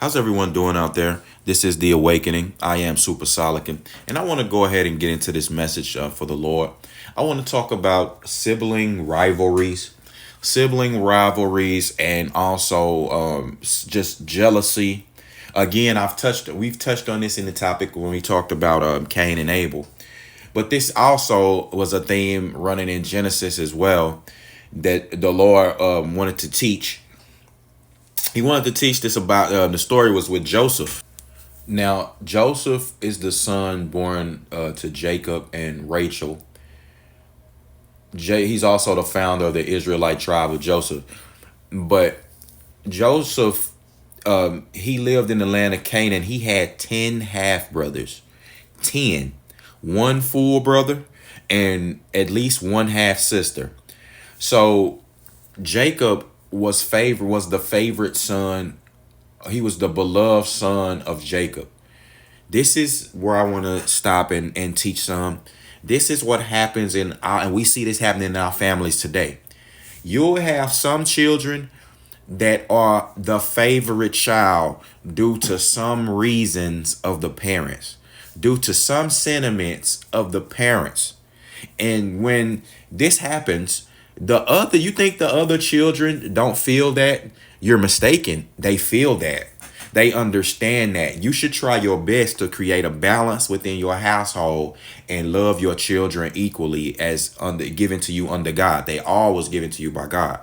How's everyone doing out there? This is The Awakening. I am Super Solican, and I want to go ahead and get into this message for the Lord. I want to talk about sibling rivalries, and also just jealousy. Again, we've touched on this in the topic when we talked about Cain and Abel, but this also was a theme running in Genesis as well that the Lord wanted to teach. He wanted to teach this about the story was with Joseph. Now, Joseph is the son born to Jacob and Rachel. He's also the founder of the Israelite tribe of Joseph. But Joseph, he lived in the land of Canaan. He had 10 half brothers, 10, one full brother, and at least one half sister. So Jacob was the favorite son. He was the beloved son of Jacob. This is where I want to stop and teach some. This is what happens and we see this happening in our families today. You'll have some children that are the favorite child due to some reasons of the parents, due to some sentiments of the parents. And when this happens, you think the other children don't feel that? You're mistaken. They feel that. They understand that. You should try your best to create a balance within your household and love your children equally as given to you under God. They always given to you by God.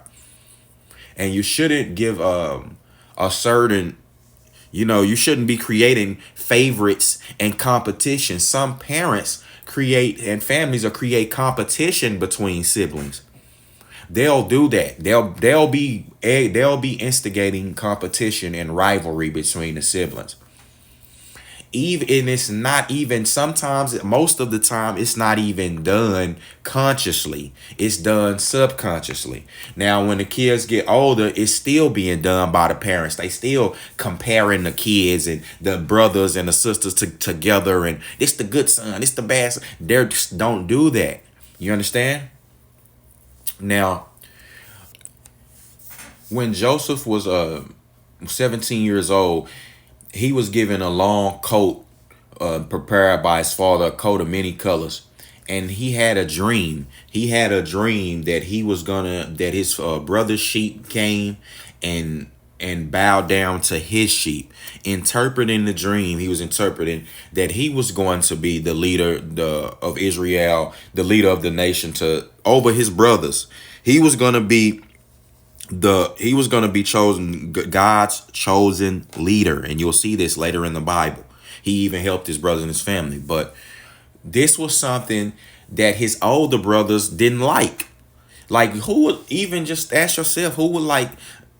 And you shouldn't give a certain, you shouldn't be creating favorites and competition. Some parents create and families will create competition between siblings. They'll do that. They'll be instigating competition and rivalry between the siblings. And it's not even sometimes, most of the time, it's not even done consciously. It's done subconsciously. Now, when the kids get older, it's still being done by the parents. They still comparing the kids and the brothers and the sisters together. And it's the good son, it's the bad son. They just don't do that. You understand? Now, when Joseph was 17 years old, he was given a long coat prepared by his father, a coat of many colors. And he had a dream. He had a dream that that his brother's sheep came and bowed down to his sheep. Interpreting the dream, he was interpreting that he was going to be the leader of Israel, the leader of the nation over his brothers. He was going to be chosen, God's chosen leader. And you'll see this later in the Bible. He even helped his brothers and his family. But this was something that his older brothers didn't like. Like, who would even just ask yourself, who would like,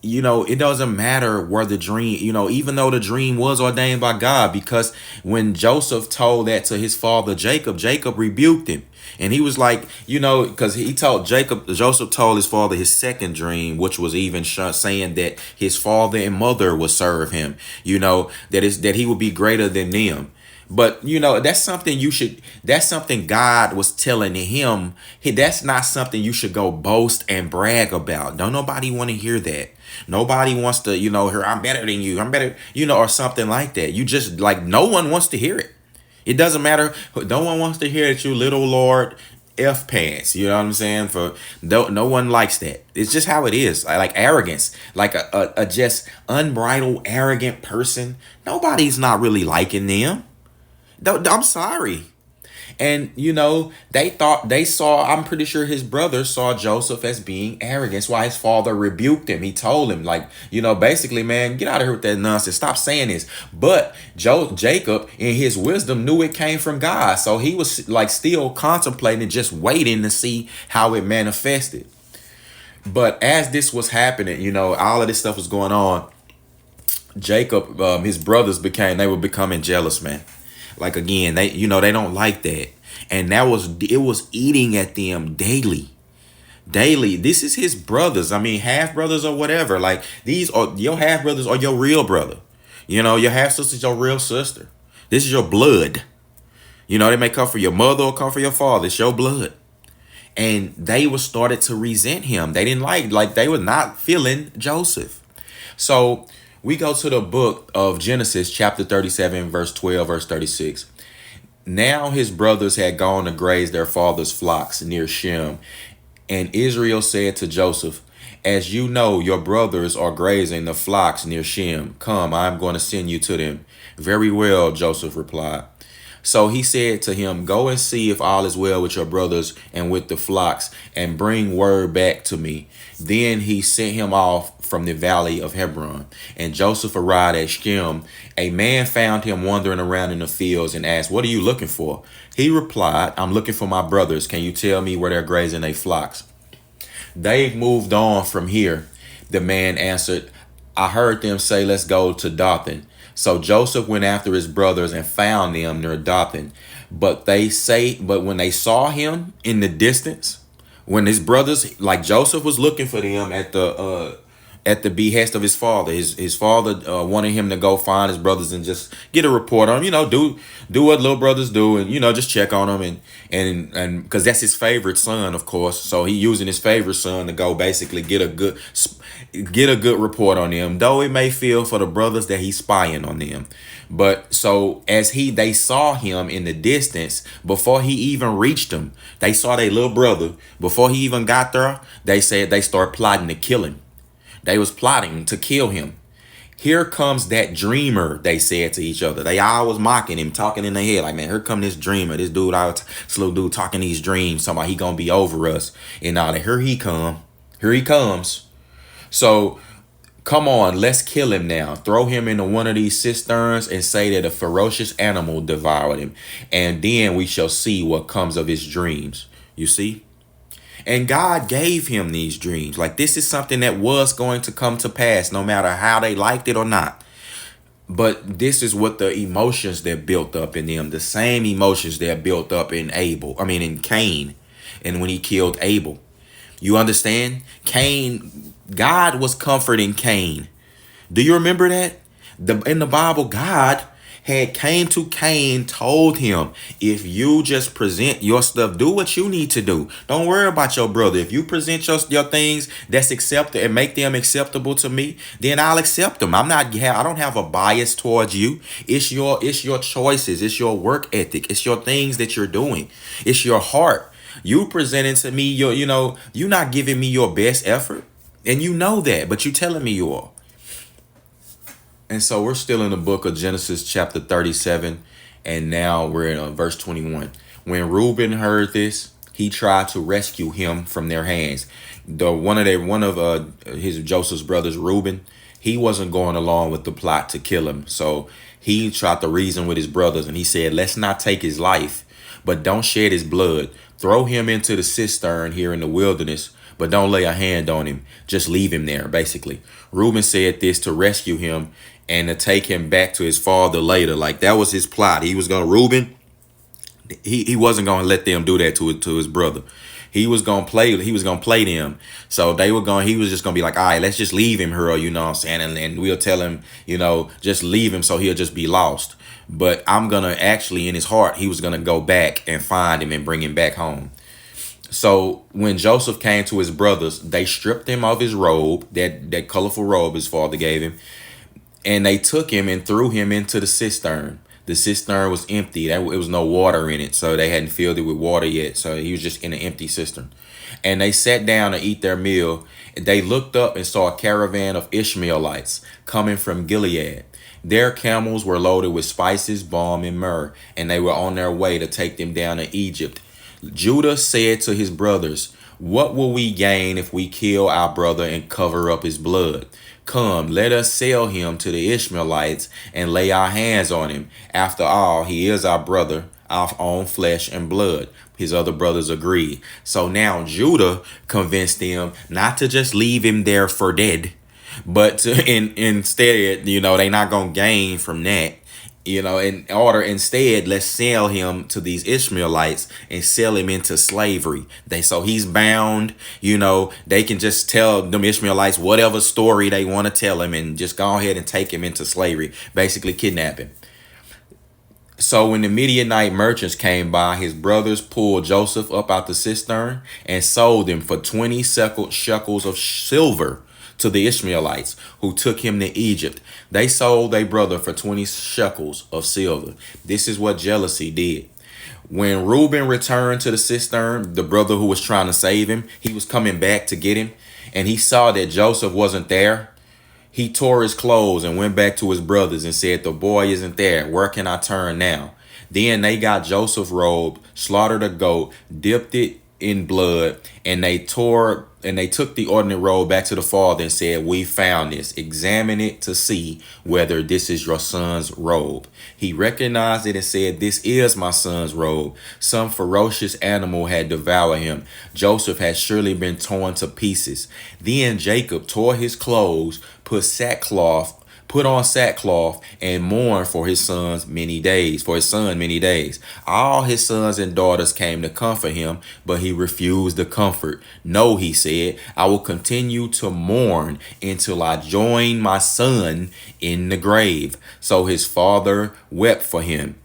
it doesn't matter where the dream, even though the dream was ordained by God, because when Joseph told that to his father, Jacob rebuked him. And he was like, because Joseph told his father his second dream, which was even saying that his father and mother would serve him, that he would be greater than them. But, that's something God was telling him. That's not something you should go boast and brag about. Don't nobody want to hear that. Nobody wants to, hear, I'm better than you. I'm better, or something like that. You just no one wants to hear it. It doesn't matter. No one wants to hear that you little Lord F pants. You know what I'm saying? No one likes that. It's just how it is. Like arrogance, like a just unbridled, arrogant person. Nobody's not really liking them. I'm sorry. And, I'm pretty sure his brother saw Joseph as being arrogant. That's why his father rebuked him. He told him, basically, man, get out of here with that nonsense. Stop saying this. But Jacob, in his wisdom, knew it came from God. So he was still contemplating, just waiting to see how it manifested. But as this was happening, all of this stuff was going on, Jacob, his brothers were becoming jealous, man. Like, again, they don't like that. And it was eating at them daily. This is his brothers. I mean, half brothers or whatever. Like, these are your half brothers or your real brother. Your half sister is your real sister. This is your blood. They may come for your mother or come for your father. It's your blood. And they started to resent him. They didn't they were not feeling Joseph. So We go to the book of Genesis, chapter 37, verse 12, verse 36. Now his brothers had gone to graze their father's flocks near Shem. And Israel said to Joseph, as you know, your brothers are grazing the flocks near Shem. Come, I am going to send you to them. Very well, Joseph replied. So he said to him, go and see if all is well with your brothers and with the flocks, and bring word back to me. Then he sent him off from the valley of Hebron. And Joseph arrived at Shem. A man found him wandering around in the fields and asked, what are you looking for? He replied, I'm looking for my brothers. Can you tell me where they're grazing their flocks? They've moved on from here. The man answered, I heard them say, let's go to Dothan. So Joseph went after his brothers and found them near Dothan. But when they saw him in the distance, when his brothers, like Joseph was looking for them at the behest of his father. His father wanted him to go find his brothers and just get a report on them. Do what little brothers do, and just check on them and because that's his favorite son, of course. So he using his favorite son to go basically get a good report on them. Though it may feel for the brothers that he's spying on them. But so as they saw him in the distance before he even reached them, they saw their little brother before he even got there. They said they start plotting to kill him. They was plotting to kill him. Here comes that dreamer, they said to each other. They all was mocking him, talking in their head like, man, here come this dreamer, this little dude talking these dreams, talking about he gonna be over us and all that. Here he comes. So come on, let's kill him now. Throw him into one of these cisterns and say that a ferocious animal devoured him. And then we shall see what comes of his dreams. You see? And God gave him these dreams. Like, this is something that was going to come to pass, no matter how they liked it or not. But this is what the emotions that built up in them, the same emotions that built up in in Cain, and when he killed Abel. You understand? God was comforting Cain. Do you remember that? In the Bible, God had came to Cain, told him, if you just present your stuff, do what you need to do. Don't worry about your brother. If you present your things that's accepted and make them acceptable to me, then I'll accept them. I don't have a bias towards you. It's your choices. It's your work ethic. It's your things that you're doing. It's your heart. You presenting to me you're not giving me your best effort. And you know that, but you telling me you are. And so we're still in the book of Genesis chapter 37. And now we're in verse 21. When Reuben heard this, he tried to rescue him from their hands. One of his Joseph's brothers, Reuben, he wasn't going along with the plot to kill him. So he tried to reason with his brothers, and he said, let's not take his life, but don't shed his blood. Throw him into the cistern here in the wilderness, but don't lay a hand on him. Just leave him there, basically. Reuben said this to rescue him and to take him back to his father later. Like, that was his plot. He was going to, Reuben, he wasn't going to let them do that to his brother. He was going to play them. So he was just going to be like, all right, let's just leave him here, you know what I'm saying? And we'll tell him, just leave him so he'll just be lost. But I'm going to actually, in his heart, he was going to go back and find him and bring him back home. So when Joseph came to his brothers, they stripped him of his robe, that colorful robe his father gave him, and they took him and threw him into the cistern. The cistern was empty. There was no water in it, so they hadn't filled it with water yet. So he was just in an empty cistern. And they sat down to eat their meal. They looked up and saw a caravan of Ishmaelites coming from Gilead. Their camels were loaded with spices, balm, and myrrh, and they were on their way to take them down to Egypt. Judah said to his brothers, what will we gain if we kill our brother and cover up his blood? Come, let us sell him to the Ishmaelites and lay our hands on him. After all, he is our brother, our own flesh and blood. His other brothers agreed. So now Judah convinced them not to just leave him there for dead, but instead, they not going to gain from that. Instead, let's sell him to these Ishmaelites and sell him into slavery. So he's bound, they can just tell them Ishmaelites whatever story they want to tell him and just go ahead and take him into slavery, basically kidnap him. So when the Midianite merchants came by, his brothers pulled Joseph up out the cistern and sold him for 20 shekels of silver to the Ishmaelites who took him to Egypt. They sold their brother for 20 shekels of silver. This is what jealousy did. When Reuben returned to the cistern, the brother who was trying to save him, he was coming back to get him, and he saw that Joseph wasn't there. He tore his clothes and went back to his brothers and said, "The boy isn't there. Where can I turn now?" Then they got Joseph's robe, slaughtered a goat, dipped it in blood, and they took the ordinary robe back to the father and said, "We found this. Examine it to see whether this is your son's robe." He recognized it and said, "This is my son's robe. Some ferocious animal had devoured him. Joseph had surely been torn to pieces." Then Jacob tore his clothes, put on sackcloth, and mourned for his son many days. All his sons and daughters came to comfort him, but he refused the comfort. "No," he said, "I will continue to mourn until I join my son in the grave." So his father wept for him.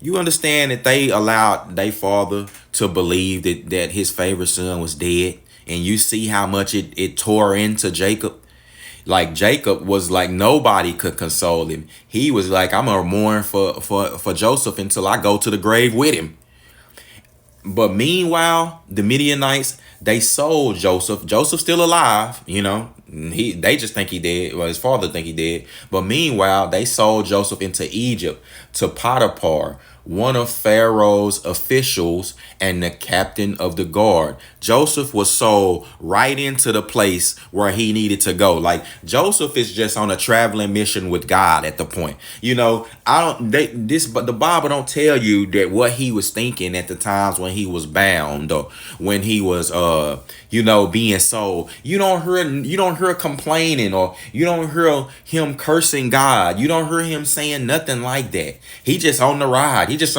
You understand that they allowed their father to believe that his favorite son was dead, and you see how much it tore into Jacob. Like, Jacob was like, nobody could console him. He was like, "I'm gonna mourn for Joseph until I go to the grave with him." But meanwhile, the Midianites, they sold Joseph. Joseph's still alive, They just think he dead. Well, his father think he dead. But meanwhile, they sold Joseph into Egypt to Potiphar, one of Pharaoh's officials and the captain of the guard. Joseph was sold right into the place where he needed to go. Like, Joseph is just on a traveling mission with God at the point. But the Bible don't tell you that what he was thinking at the times when he was bound or when he was being sold. You don't hear complaining, or you don't hear him cursing God. You don't hear him saying nothing like that. He just on the ride. He just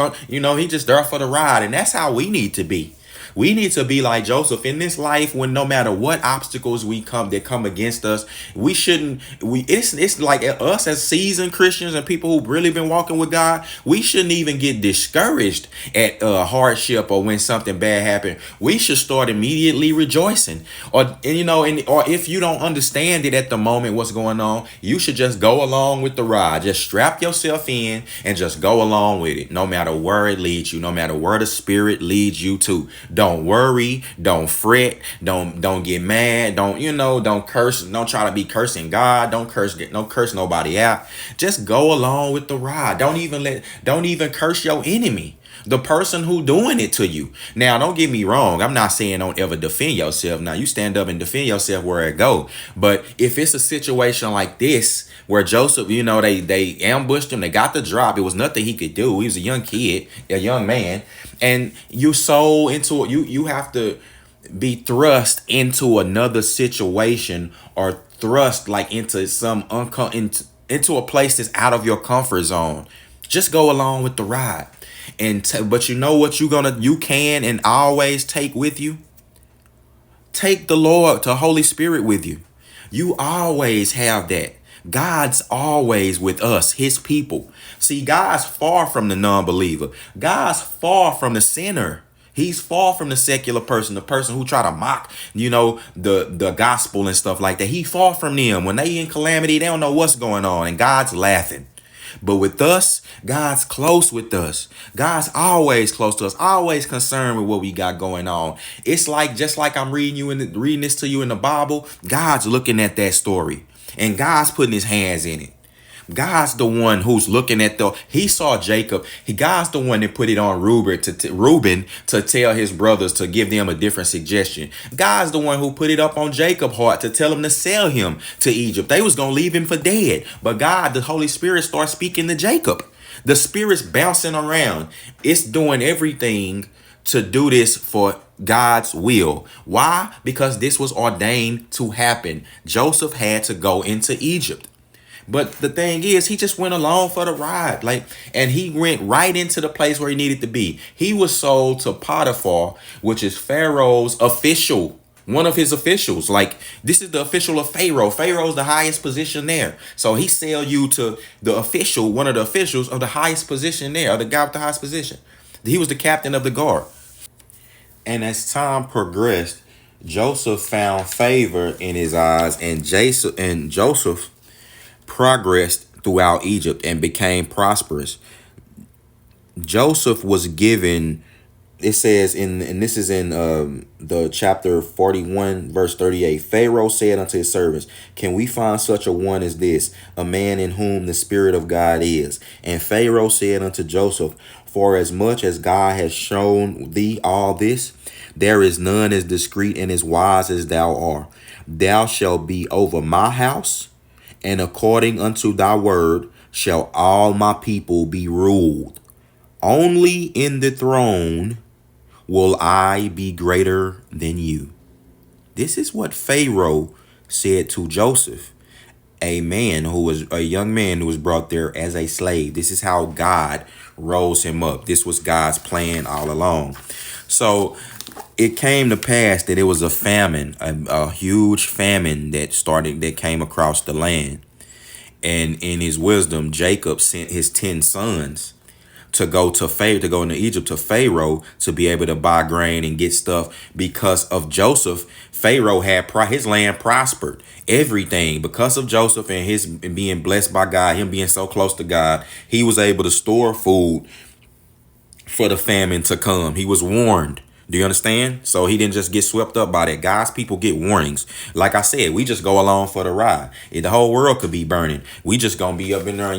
there for the ride. And that's how we need to be. We need to be like Joseph in this life, when no matter what obstacles that come against us, we shouldn't, it's like us as seasoned Christians and people who've really been walking with God, we shouldn't even get discouraged at hardship or when something bad happened. We should start immediately rejoicing. Or if you don't understand it at the moment, what's going on, you should just go along with the ride. Just strap yourself in and just go along with it, no matter where it leads you, no matter where the Spirit leads you to. Don't worry, don't fret, don't get mad, don't curse, don't try to be cursing God, don't curse nobody out. Just go along with the ride. Don't even curse your enemy, the person who doing it to you. Now, don't get me wrong. I'm not saying don't ever defend yourself. Now, you stand up and defend yourself where it go. But if it's a situation like this where Joseph, they ambushed him, they got the drop. It was nothing he could do. He was a young kid, a young man, and you sold into it. You have to be thrust into another situation, or thrust like into into a place that's out of your comfort zone. Just go along with the ride. But you know what you can and always take with you? Take the Lord, the Holy Spirit with you. You always have that. God's always with us, his people. See, God's far from the non-believer. God's far from the sinner. He's far from the secular person, the person who try to mock, the gospel and stuff like that. He far from them. When they in calamity, they don't know what's going on, and God's laughing. But with us, God's close with us. God's always close to us, always concerned with what we got going on. It's like, just like I'm reading this to you in the Bible, God's looking at that story, and God's putting his hands in it. God's the one who's looking at he saw Jacob. God's the one that put it on Reuben to tell his brothers to give them a different suggestion. God's the one who put it up on Jacob's heart to tell him to sell him to Egypt. They was going to leave him for dead. But God, the Holy Spirit, starts speaking to Jacob. The Spirit's bouncing around. It's doing everything to do this for God's will. Why? Because this was ordained to happen. Joseph had to go into Egypt. But the thing is, he just went along for the ride. And he went right into the place where he needed to be. He was sold to Potiphar, which is Pharaoh's official, one of his officials. This is the official of Pharaoh. Pharaoh's the highest position there. So he sell you to the official, one of the officials of the highest position there, or the guy with the highest position. He was the captain of the guard. And as time progressed, Joseph found favor in his eyes, and Joseph progressed throughout Egypt and became prosperous. Joseph was given, it says in, and this is in the chapter 41 verse 38, Pharaoh said unto his servants, can we find such a one as this, a man in whom the spirit of God is? And Pharaoh said unto Joseph, for as much as God has shown thee all this, there is none as discreet and as wise as thou art. Thou shalt be over my house, and according unto thy word shall all my people be ruled. Only in the throne will I be greater than you. This is what Pharaoh said to Joseph, a young man who was brought there as a slave. This is how God rose him up. This was God's plan all along. So it came to pass that it was a famine, a huge famine that came across the land. And in his wisdom, Jacob sent his 10 sons to go to Pharaoh, to go into Egypt to Pharaoh to be able to buy grain and get stuff. Because of Joseph, Pharaoh had his land prospered. Everything because of Joseph and his being blessed by God, him being so close to God, he was able to store food for the famine to come. He was warned. Do you understand? So he didn't just get swept up by that. God's people get warnings. Like I said, we just go along for the ride. The whole world could be burning. We just gonna be up in there,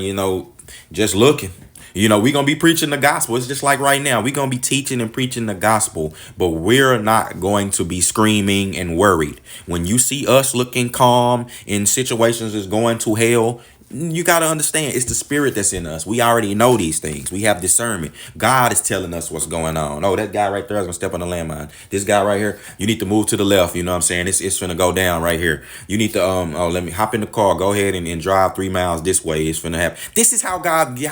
just looking. We're going to be preaching the gospel. It's just like right now. We're going to be teaching and preaching the gospel, but we're not going to be screaming and worried. When you see us looking calm in situations that's going to hell, you got to understand it's the spirit that's in us. We already know these things. We have discernment. God is telling us what's going on. Oh, that guy right there is going to step on the landmine. This guy right here, you need to move to the left. You know what I'm saying? It's finna go down right here. You need to, let me hop in the car. Go ahead and drive 3 miles this way. It's finna happen. This is how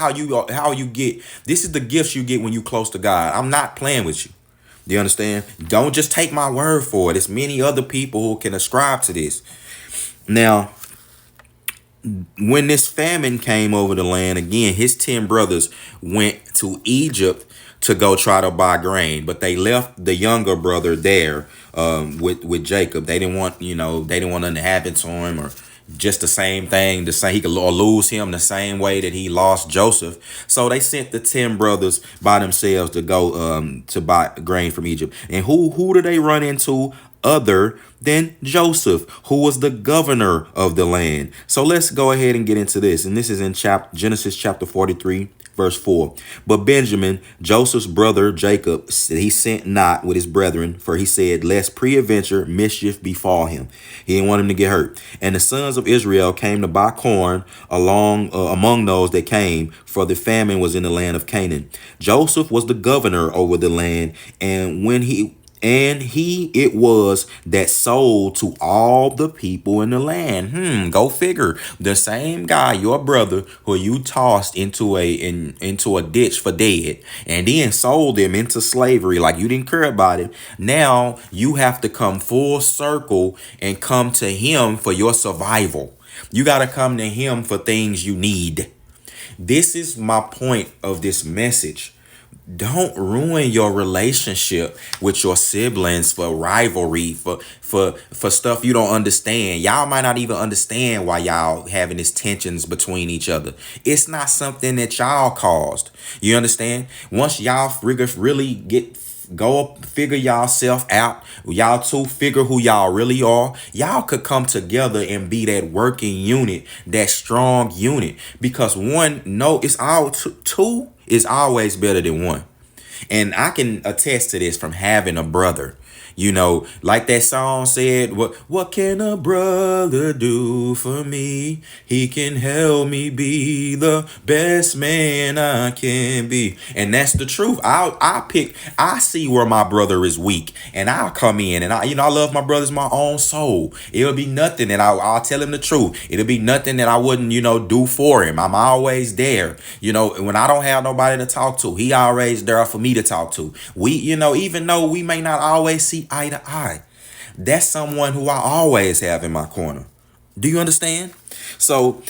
you get, this is the gifts you get when you close to God. I'm not playing with you. Do you understand? Don't just take my word for it. There's many other people who can ascribe to this. Now, when this famine came over the land again, his 10 brothers went to Egypt to go try to buy grain, but they left the younger brother there with Jacob. They didn't want, they didn't want nothing to happen to him, or just the same thing, the same, he could lose him the same way that he lost Joseph. So they sent the 10 brothers by themselves to go to buy grain from Egypt. And who do they run into other than Joseph, who was the governor of the land? So let's go ahead and get into this. And this is in Genesis chapter 43, verse 4. But Benjamin, Joseph's brother Jacob, he sent not with his brethren, for he said, lest peradventure mischief befall him. He didn't want him to get hurt. And the sons of Israel came to buy corn among those that came, for the famine was in the land of Canaan. Joseph was the governor over the land, and he it was that sold to all the people in the land. Go figure. The same guy, your brother, who you tossed into a ditch for dead, and then sold him into slavery like you didn't care about it. Now you have to come full circle and come to him for your survival. You got to come to him for things you need. This is my point of this message. Don't ruin your relationship with your siblings for rivalry, for stuff you don't understand. Y'all might not even understand why y'all having these tensions between each other. It's not something that y'all caused. You understand? Once y'all really figure yourself out, y'all two figure who y'all really are, y'all could come together and be that working unit, that strong unit. Because two is always better than one. And I can attest to this from having a brother. Like that song said, what can a brother do for me? He can help me be the best man I can be. And that's the truth. I see where my brother is weak, and I'll come in, and I love my brother as my own soul. It'll be nothing that I'll tell him the truth. It'll be nothing that I wouldn't, do for him. I'm always there. When I don't have nobody to talk to, he always there for me to talk to. We, even though we may not always see eye to eye, that's someone who I always have in my corner. Do you understand? So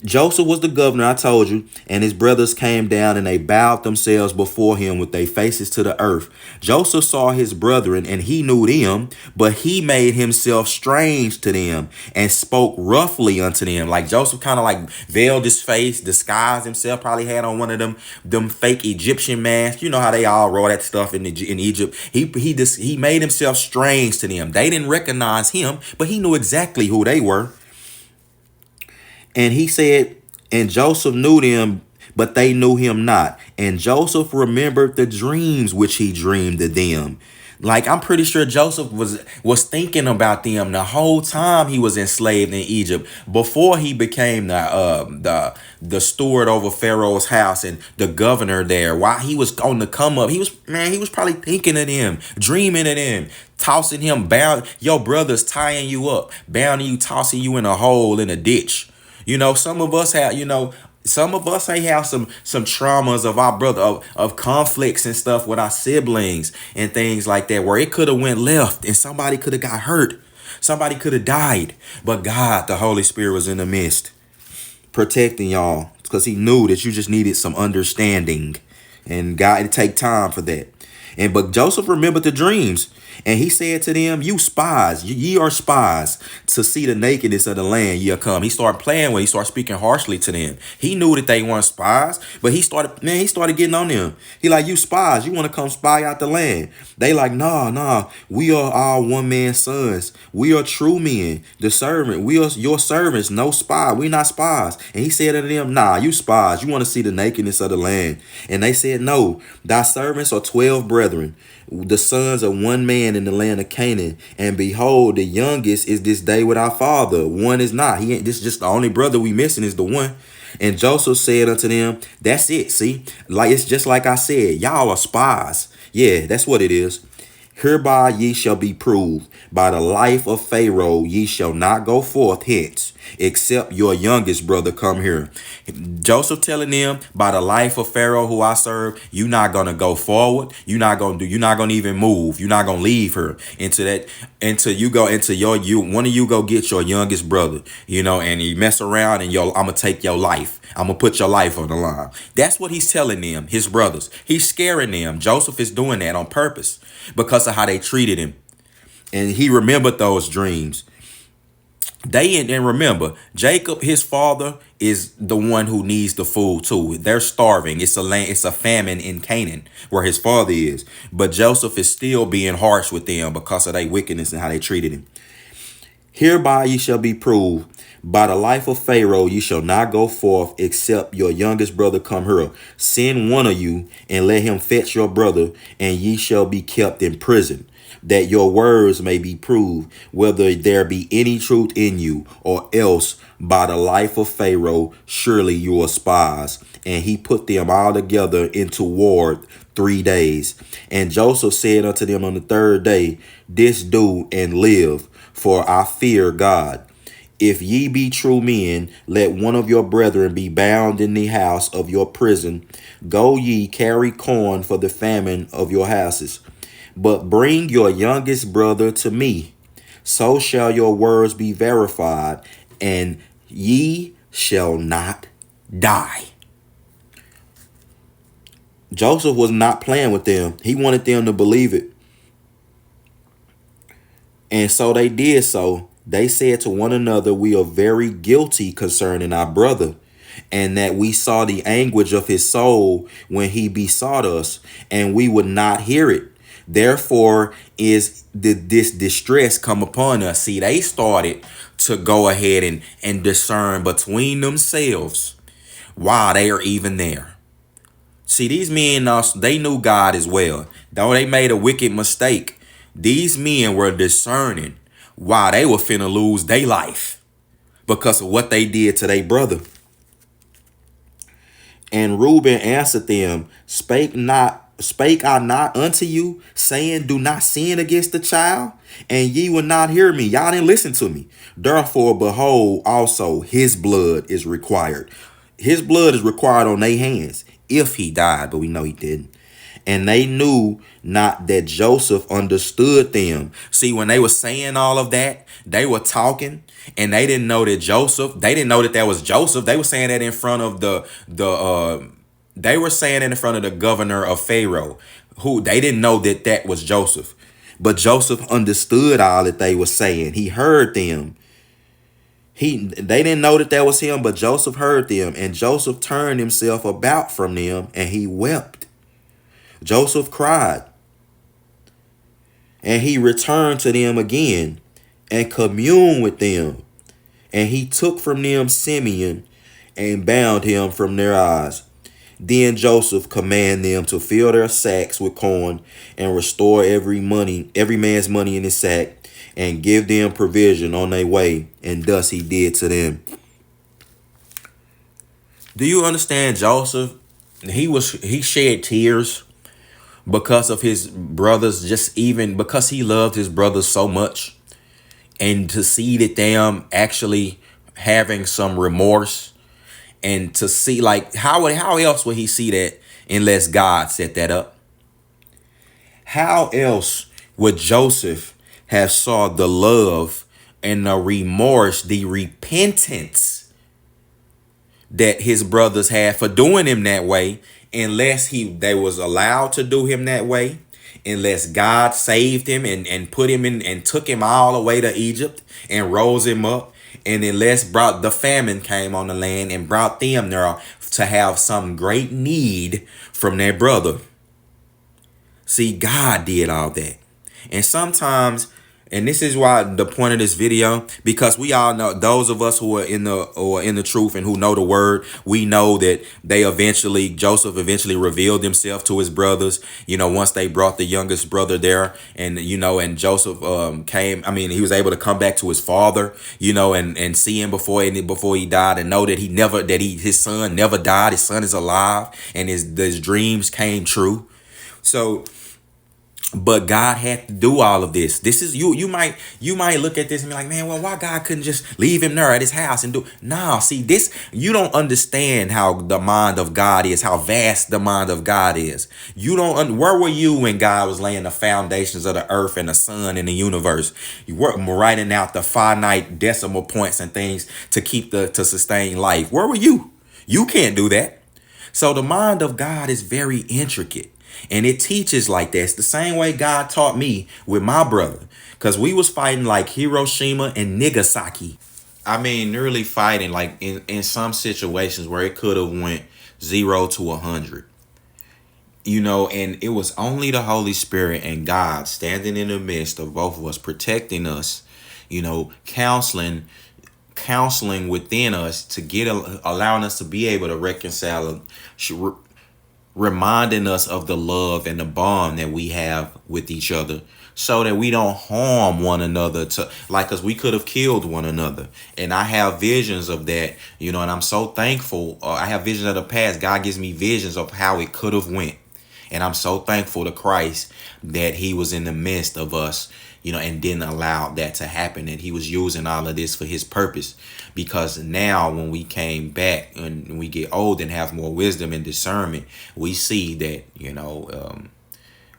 Joseph was the governor, I told you, and his brothers came down and they bowed themselves before him with their faces to the earth. Joseph saw his brethren and he knew them, but he made himself strange to them and spoke roughly unto them. Like Joseph kind of like veiled his face, disguised himself, probably had on one of them fake Egyptian masks. You know how they all roll that stuff in Egypt. He made himself strange to them. They didn't recognize him, but he knew exactly who they were. And he said, and Joseph knew them, but they knew him not. And Joseph remembered the dreams which he dreamed of them. Like I'm pretty sure Joseph was thinking about them the whole time he was enslaved in Egypt, before he became the steward over Pharaoh's house and the governor there. While he was on the come up, he was probably thinking of them, dreaming of them, tossing him bound. Your brother's tying you up, bounding you, tossing you in a hole in a ditch. Some of us have, some of us may have some traumas of our brother of conflicts and stuff with our siblings and things like that, where it could have went left and somebody could have got hurt. Somebody could have died. But God, the Holy Spirit, was in the midst, protecting y'all, because he knew that you just needed some understanding. And God, it take time for that. But Joseph remembered the dreams, and he said to them, "You spies, ye are spies, to see the nakedness of the land ye are come." He started playing when he started speaking harshly to them. He knew that they weren't spies, but he started getting on them. He like, "You spies, you want to come spy out the land?" They like, nah, we are all one man's sons. We are true men, the servant. We are your servants, no spy. We not spies. And he said to them, "Nah, you spies, you want to see the nakedness of the land." And they said, "No, thy servants are 12 brethren, the sons of one man in the land of Canaan. And behold, the youngest is this day with our father. One is not. He ain't. This is just the only brother we missing is the one." And Joseph said unto them, "That's it. See, like it's just like I said, y'all are spies. Yeah, that's what it is. Hereby ye shall be proved. By the life of Pharaoh ye shall not go forth hence, except your youngest brother come here." Joseph telling them, by the life of Pharaoh who I serve, you're not gonna go forward. You're not gonna even move. You're not gonna leave her until you go into one of you go get your youngest brother, and you mess around and I'm gonna take your life. I'm gonna put your life on the line. That's what he's telling them, his brothers. He's scaring them. Joseph is doing that on purpose because of how they treated him. And he remembered those dreams. And remember, Jacob, his father, is the one who needs the food too. They're starving. It's a famine in Canaan where his father is. But Joseph is still being harsh with them because of their wickedness and how they treated him. "Hereby ye shall be proved. By the life of Pharaoh ye shall not go forth, except your youngest brother come here. Send one of you, and let him fetch your brother, and ye shall be kept in prison, that your words may be proved, whether there be any truth in you, or else by the life of Pharaoh, surely you are spies." And he put them all together into ward 3 days. And Joseph said unto them on the third day, "This do and live, for I fear God. If ye be true men, let one of your brethren be bound in the house of your prison. Go ye, carry corn for the famine of your houses. But bring your youngest brother to me. So shall your words be verified, and ye shall not die." Joseph was not playing with them. He wanted them to believe it. And so they did so. They said to one another, "We are very guilty concerning our brother, and that we saw the anguish of his soul when he besought us, and we would not hear it. Therefore is this distress come upon us." See, they started to go ahead and discern between themselves why they are even there. See, these men, they knew God as well. Though they made a wicked mistake, these men were discerning why they were finna lose their life because of what they did to their brother. And Reuben answered them, spake I not unto you, saying, do not sin against the child? And ye will not hear me. Y'all didn't listen to me. Therefore, behold, also his blood is required. His blood is required on their hands if he died, but we know he didn't. and they knew not that Joseph understood them. See, when they were saying all of that, they were talking, and they didn't know that they didn't know that that was Joseph. They were saying that in front of they were saying it in front of the governor of Pharaoh, who they didn't know that that was Joseph. But Joseph understood all that they were saying. He heard them. They didn't know that that was him, but Joseph heard them, and Joseph turned himself about from them, and he wept. Joseph cried, and he returned to them again and communed with them. And he took from them Simeon and bound him from their eyes. Then Joseph commanded them to fill their sacks with corn and restore every man's money in his sack, and give them provision on their way. And thus he did to them. Do you understand Joseph? He shed tears because of his brothers, just even because he loved his brothers so much. And to see that them actually having some remorse, and to see, like, how else would he see that unless God set that up? How else would Joseph have saw the love and the remorse, the repentance that his brothers had for doing him that way, unless they was allowed to do him that way, unless God saved him and put him in and took him all the way to Egypt and rose him up, and unless brought the famine came on the land and brought them there to have some great need from their brother. See, God did all that. And sometimes, and this is why the point of this video, because we all know, those of us who are in the truth and who know the word, we know that Joseph eventually revealed himself to his brothers, once they brought the youngest brother there, and and Joseph he was able to come back to his father, and see him before he died, and know that his son never died. His son is alive, and his dreams came true. So, but God had to do all of this. This is you might look at this and be like, man, well, why God couldn't just leave him there at his house and do? No, see, this, you don't understand how the mind of God is, how vast the mind of God is. Where were you when God was laying the foundations of the earth and the sun and the universe? You were writing out the finite decimal points and things to sustain life. Where were you? You can't do that. So the mind of God is very intricate. And it teaches like that. It's the same way God taught me with my brother. Because we was fighting like Hiroshima and Nagasaki. I mean, nearly fighting like in some situations where it could have went 0 to 100. And it was only the Holy Spirit and God standing in the midst of both of us, protecting us, counseling within us to allowing us to be able to reconcile, reminding us of the love and the bond that we have with each other, so that we don't harm one another, because we could have killed one another. And I have visions of that, and I'm so thankful. I have visions of the past. God gives me visions of how it could have went. And I'm so thankful to Christ that he was in the midst of us, and didn't allow that to happen. And he was using all of this for his purpose. Because now when we came back and we get old and have more wisdom and discernment, we see that,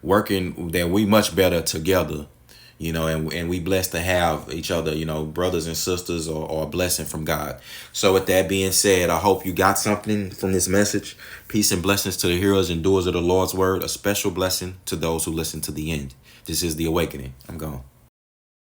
working, that we much better together, and we blessed to have each other, brothers and sisters, or a blessing from God. So with that being said, I hope you got something from this message. Peace and blessings to the hearers and doers of the Lord's word. A special blessing to those who listen to the end. This is The Awakening. I'm gone.